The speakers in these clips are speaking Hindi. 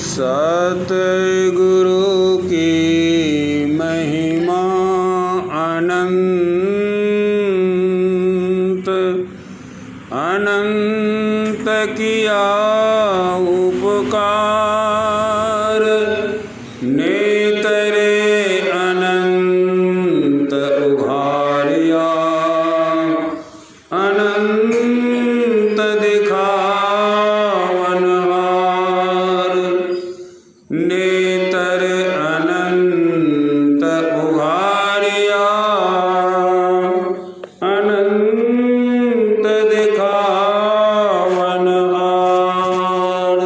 सतगुरु की महिमा अनंत अनंत किया उपकार, नेतरे अनंत उघारिया, अनंत दिखावन हार, नेतर अनंत उघारिया, अनंत दिखावन हार।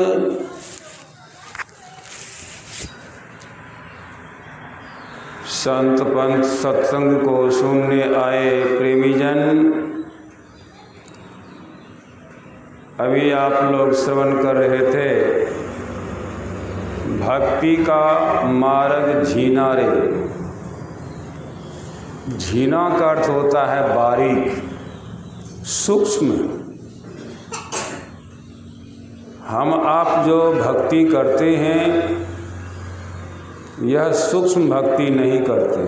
संत पंथ सत्संग को सुनने आए प्रेमीजन, अभी आप लोग श्रवण कर रहे थे भक्ति का मार्ग झीना रे। झीना का अर्थ होता है बारीक, सूक्ष्म। हम आप जो भक्ति करते हैं यह सूक्ष्म भक्ति नहीं करते,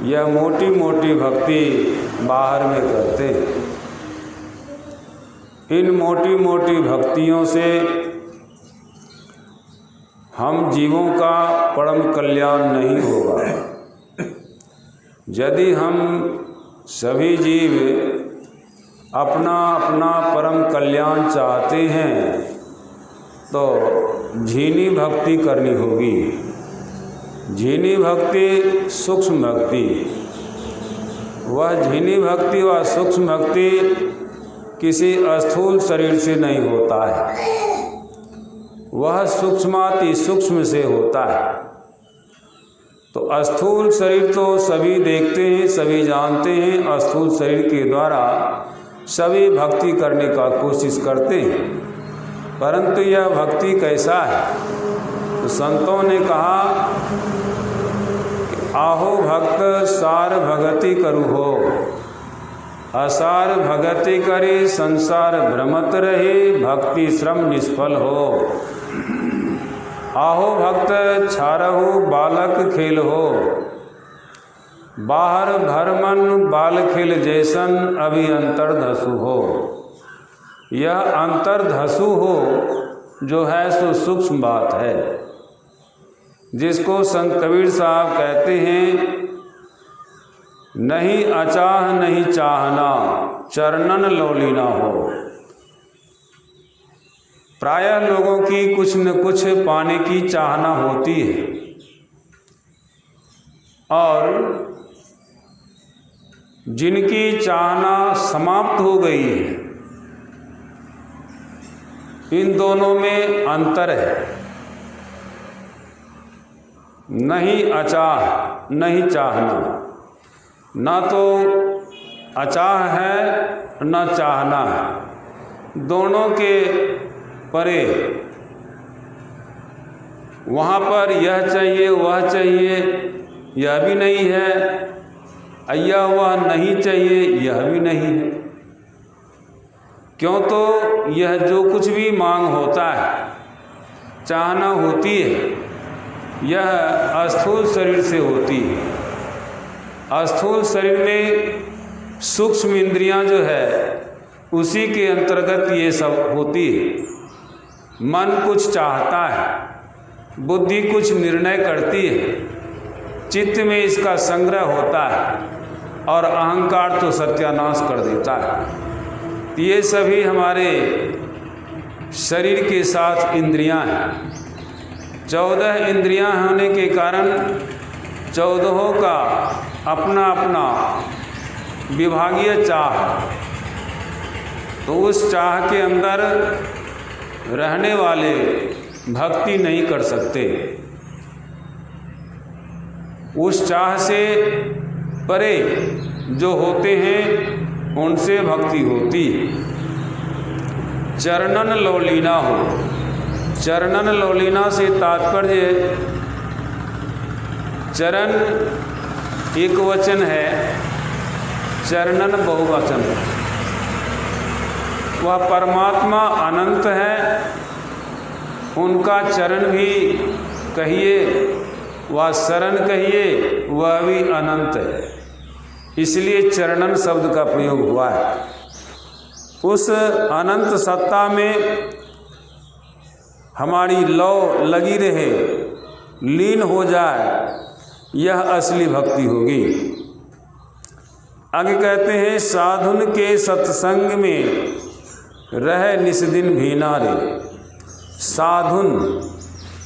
यह मोटी मोटी भक्ति बाहर में करते हैं। इन मोटी मोटी भक्तियों से हम जीवों का परम कल्याण नहीं होगा। यदि हम सभी जीव अपना अपना परम कल्याण चाहते हैं तो झीनी भक्ति करनी होगी। झीनी भक्ति सूक्ष्म भक्ति, वह झीनी भक्ति व सूक्ष्म भक्ति किसी स्थूल शरीर से नहीं होता है, वह सूक्ष्माति सूक्ष्म से होता है। तो स्थूल शरीर तो सभी देखते हैं, सभी जानते हैं, स्थूल शरीर के द्वारा सभी भक्ति करने का कोशिश करते हैं, परंतु यह भक्ति कैसा है? तो संतों ने कहा कि आहो भक्त सार भगति करु हो, असार भगति करे संसार भ्रमत रहे, भक्ति श्रम निष्फल हो। आहो भक्त छारहु बालक खेल हो, बाहर भरमन बाल खेल जैसन, अभी अंतर धसु हो। यह अंतर धसु हो जो है सो सूक्ष्म बात है, जिसको संत कबीर साहब कहते हैं नहीं अचाह नहीं चाहना, चरणन लौलीना हो। प्रायः लोगों की कुछ न कुछ पाने की चाहना होती है और जिनकी चाहना समाप्त हो गई है, इन दोनों में अंतर है। नहीं अचाह नहीं चाहना, ना तो अचाह है न चाहना है, दोनों के परे। वहाँ पर यह चाहिए वह चाहिए यह भी नहीं है, यह वह नहीं चाहिए यह भी नहीं है। क्यों? तो यह जो कुछ भी मांग होता है, चाहना होती है, यह स्थूल शरीर से होती है। स्थूल शरीर में सूक्ष्म इंद्रियां जो है उसी के अंतर्गत ये सब होती है। मन कुछ चाहता है, बुद्धि कुछ निर्णय करती है, चित्त में इसका संग्रह होता है और अहंकार तो सत्यानाश कर देता है। ये सभी हमारे शरीर के साथ इंद्रियां हैं। 14 इंद्रियां होने के कारण 14 का अपना अपना विभागीय चाह है। तो उस चाह के अंदर रहने वाले भक्ति नहीं कर सकते, उस चाह से परे जो होते हैं उनसे भक्ति होती है। चरणन लौलीना हो, चरणन लौलीना से तात्पर्य चरण एक वचन है, चरणन बहुवचन है। वह परमात्मा अनंत है उनका चरण भी कहिए व शरण कहिए, वह भी अनंत है, इसलिए चरणन शब्द का प्रयोग हुआ है। उस अनंत सत्ता में हमारी लौ लगी रहे, लीन हो जाए, यह असली भक्ति होगी। आगे कहते हैं, साधुन के सत्संग में रह निस्दिन भीना रे। साधुन,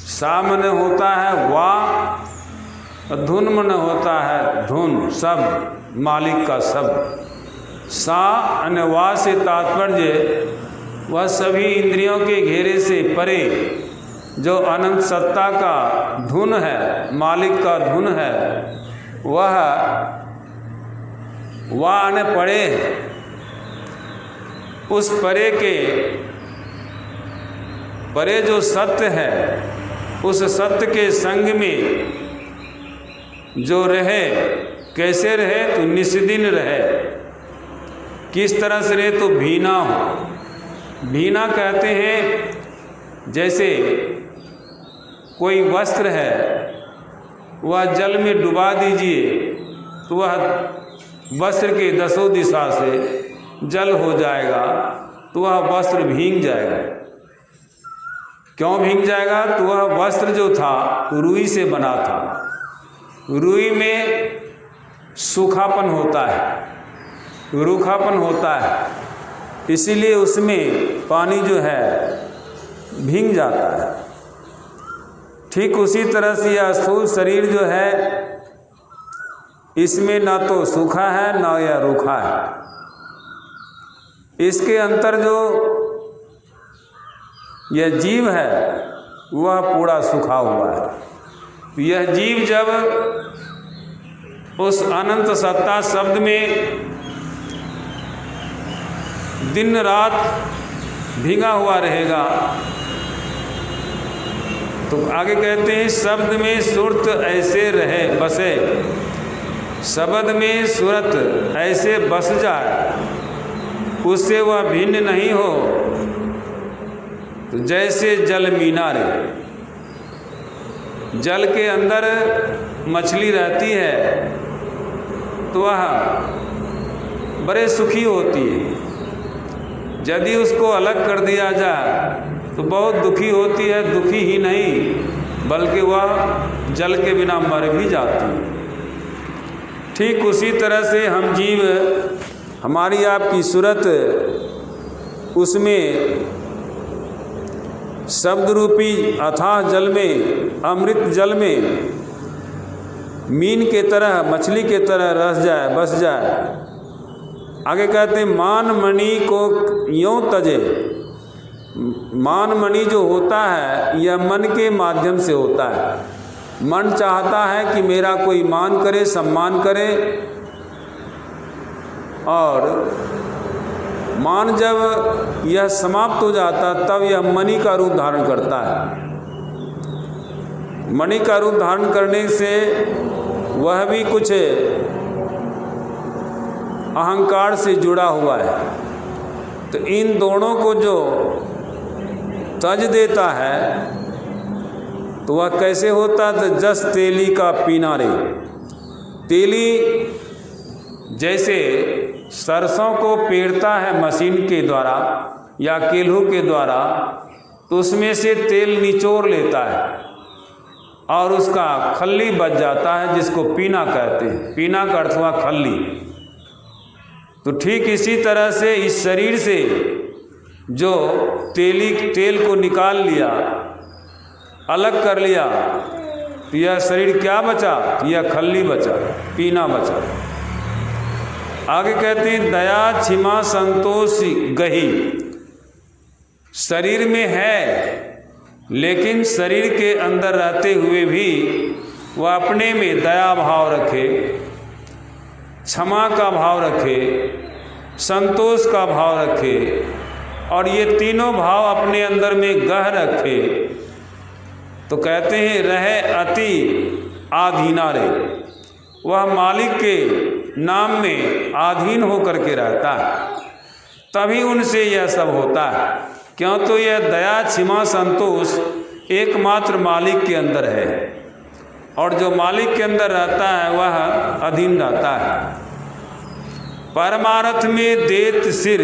सा मन होता है वाह, धुन मन होता है धुन, शब्द, मालिक का शब्द। सा अनवा से तात्पर्य वह सभी इंद्रियों के घेरे से परे जो अनंत सत्ता का धुन है, मालिक का धुन है, वह आने पड़े है। उस परे के परे जो सत्य है, उस सत्य के संग में जो रहे, कैसे रहे तो निस्दिन रहे। किस तरह से रहे तो भीना हो। भीना कहते हैं जैसे कोई वस्त्र है, वह जल में डुबा दीजिए तो वह वस्त्र के दसों दिशा से जल हो जाएगा, तो वह वस्त्र भीग जाएगा। क्यों भीग जाएगा? तो वह वस्त्र जो था रुई से बना था। रुई में सूखापन होता है, रूखापन होता है, इसीलिए उसमें पानी जो है भीग जाता है। ठीक उसी तरह से यह स्थूल शरीर जो है, इसमें ना तो सूखा है ना यह रूखा है। इसके अंतर जो यह जीव है वह पूरा सूखा हुआ है। यह जीव जब उस अनंत सत्ता शब्द में दिन रात भीगा हुआ रहेगा, तो आगे कहते हैं शब्द में सुरत ऐसे रहे बसे, शब्द में सुरत ऐसे बस जाए, उससे वह भिन्न नहीं हो। तो जैसे जल मीना रे, जल के अंदर मछली रहती है तो वह बड़े सुखी होती है। यदि उसको अलग कर दिया जाए तो बहुत दुखी होती है, दुखी ही नहीं बल्कि वह जल के बिना मर भी जाती है। ठीक उसी तरह से हम जीव, हमारी आपकी सूरत उसमें शब्द रूपी अथाह जल में, अमृत जल में मीन के तरह, मछली के तरह रस जाए, बस जाए। आगे कहते हैं मान मणि को यों तजे। मान मणि जो होता है यह मन के माध्यम से होता है। मन चाहता है कि मेरा कोई मान करे, सम्मान करे, और मान जब यह समाप्त हो जाता तब यह मणि का रूप धारण करता है। मणि का रूप धारण करने से वह भी कुछ अहंकार से जुड़ा हुआ है। तो इन दोनों को जो तज देता है तो वह कैसे होता? तो जस तेली का पीना रे। तेली जैसे सरसों को पेरता है मशीन के द्वारा या केल्हू के द्वारा, तो उसमें से तेल निचोड़ लेता है और उसका खल्ली बच जाता है, जिसको पीना कहते हैं। पीना का अर्थ हुआ खल्ली। तो ठीक इसी तरह से इस शरीर से जो तेल को निकाल लिया, अलग कर लिया, तो यह शरीर क्या बचा? यह खल्ली बचा, पीना बचा। आगे कहते हैं दया क्षमा संतोष गही। शरीर में है, लेकिन शरीर के अंदर रहते हुए भी वह अपने में दया भाव रखे, क्षमा का भाव रखे, संतोष का भाव रखे, और ये तीनों भाव अपने अंदर में गह रखे। तो कहते हैं रहे अति आधीना रे। वह मालिक के नाम में आधीन होकर के रहता है, तभी उनसे यह सब होता है। क्यों? तो यह दया क्षमा संतोष एकमात्र मालिक के अंदर है, और जो मालिक के अंदर रहता है वह अधीन रहता है। परमार्थ में देत सिर,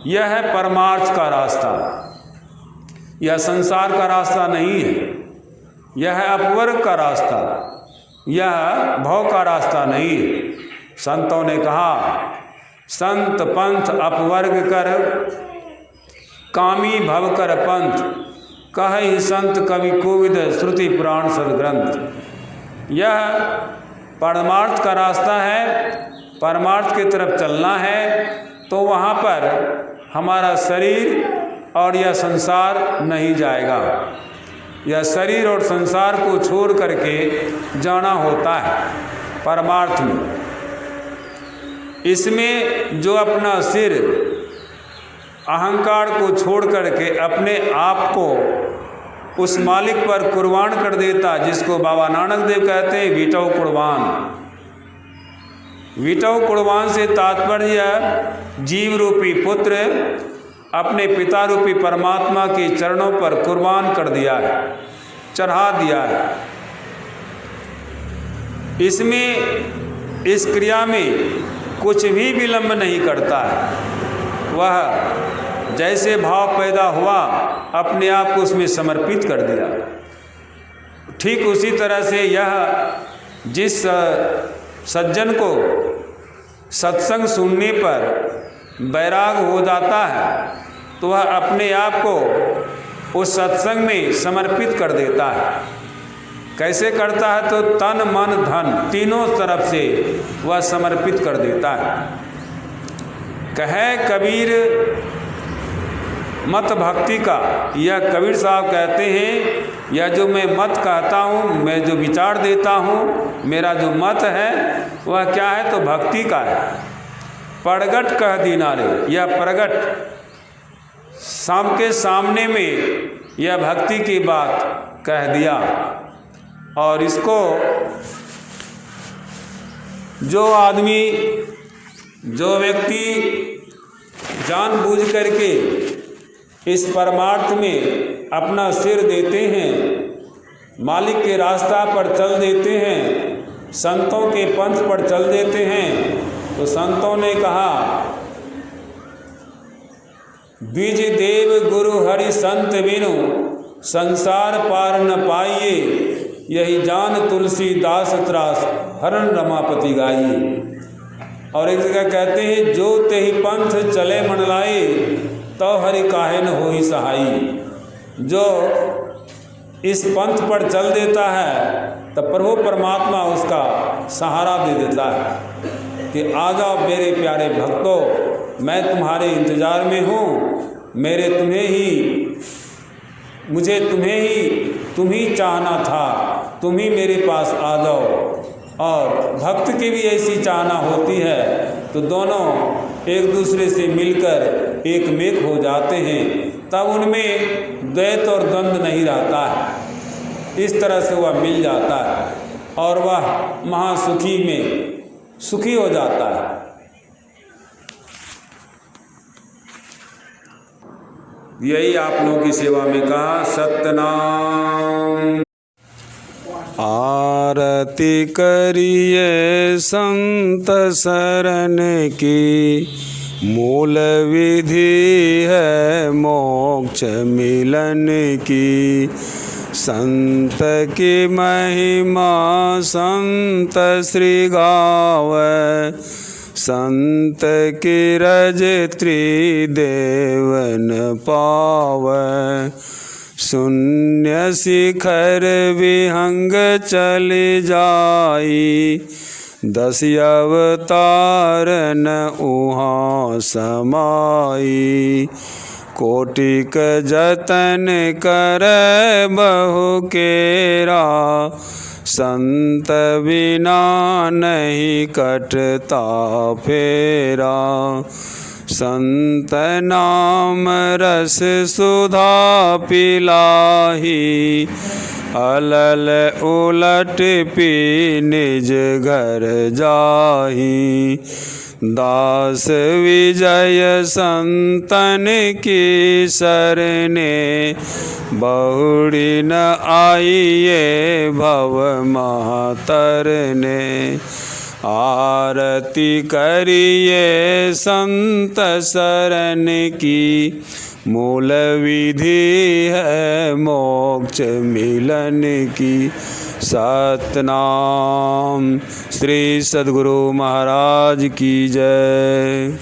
यह है परमार्थ का रास्ता। यह संसार का रास्ता नहीं है, यह है अपवर्ग का रास्ता, यह भव का रास्ता नहीं है। संतों ने कहा, संत पंथ अपवर्ग कर, कामी भव कर पंथ, कहि संत कवि कोविद श्रुति पुराण सदग्रंथ। यह परमार्थ का रास्ता है, परमार्थ की तरफ चलना है, तो वहाँ पर हमारा शरीर और यह संसार नहीं जाएगा। यह शरीर और संसार को छोड़ करके जाना होता है परमार्थ में। इसमें जो अपना सिर, अहंकार को छोड़ करके अपने आप को उस मालिक पर कुर्बान कर देता, जिसको बाबा नानक देव कहते हैं विटव कुर्बान। विटव कुर्बान से तात्पर्य जीव रूपी पुत्र अपने पिता रूपी परमात्मा के चरणों पर कुर्बान कर दिया है, चढ़ा दिया है। इसमें, इस क्रिया में कुछ भी विलंब नहीं करता है। वह जैसे भाव पैदा हुआ अपने आप को उसमें समर्पित कर दिया। ठीक उसी तरह से यह जिस सज्जन को सत्संग सुनने पर वैराग हो जाता है, तो वह अपने आप को उस सत्संग में समर्पित कर देता है। कैसे करता है? तो तन मन धन तीनों तरफ से वह समर्पित कर देता है। कहे कबीर मत भक्ति का, यह कबीर साहब कहते हैं, यह जो मैं मत कहता हूँ, मैं जो विचार देता हूँ, मेरा जो मत है वह क्या है? तो भक्ति का है। प्रगट कह दीनारे, यह प्रगट शाम के सामने में यह भक्ति की बात कह दिया। और इसको जो आदमी, जो व्यक्ति जानबूझ करके इस परमार्थ में अपना सिर देते हैं, मालिक के रास्ता पर चल देते हैं, संतों के पंथ पर चल देते हैं, तो संतों ने कहा, द्विज देव गुरु हरि संत बिनु संसार पार न पाइए, यही जान तुलसीदास त्रास हरण रमापति गाइए। और एक जगह कहते हैं, जो तेहि पंथ चले मन लाए, तो हरि काहे न होई सहाई। जो इस पंथ पर चल देता है, तब प्रभु परमात्मा उसका सहारा दे देता है कि आ जाओ मेरे प्यारे भक्तों, मैं तुम्हारे इंतज़ार में हूँ, मेरे तुम्हें ही, मुझे तुम्हें ही, तुम ही चाहना था, तुम ही मेरे पास आ जाओ। और भक्त की भी ऐसी चाहना होती है, तो दोनों एक दूसरे से मिलकर एक मेक हो जाते हैं, तब उनमें द्वैत और द्वंद्व नहीं रहता है। इस तरह से वह मिल जाता है और वह महासुखी में सुखी हो जाता है। यही आप लोगों की सेवा में कहा, सत्यनाम। आरती करिए संत शरण की, मूल विधि है मोक्ष मिलन की। संत की महिमा संत श्री गावै, संत की रज त्रिदेवन पावै। शून्य शिखर विहंग चल जाई, 10 अवतार न उहाँ समाई। कोटिक जतन कर बहु केरा, संत बिना नहीं कटता फेरा। संत नाम रस सुधा पिलाही, अलल उलट पी निज घर जाही। दास विजय संतन की सरने, बहुड़ी न आइए भव महातरने। आरती करिए संत शरण की, मूल विधि है मोक्ष मिलन की। सतनाम। श्री सद्गुरु महाराज की जय।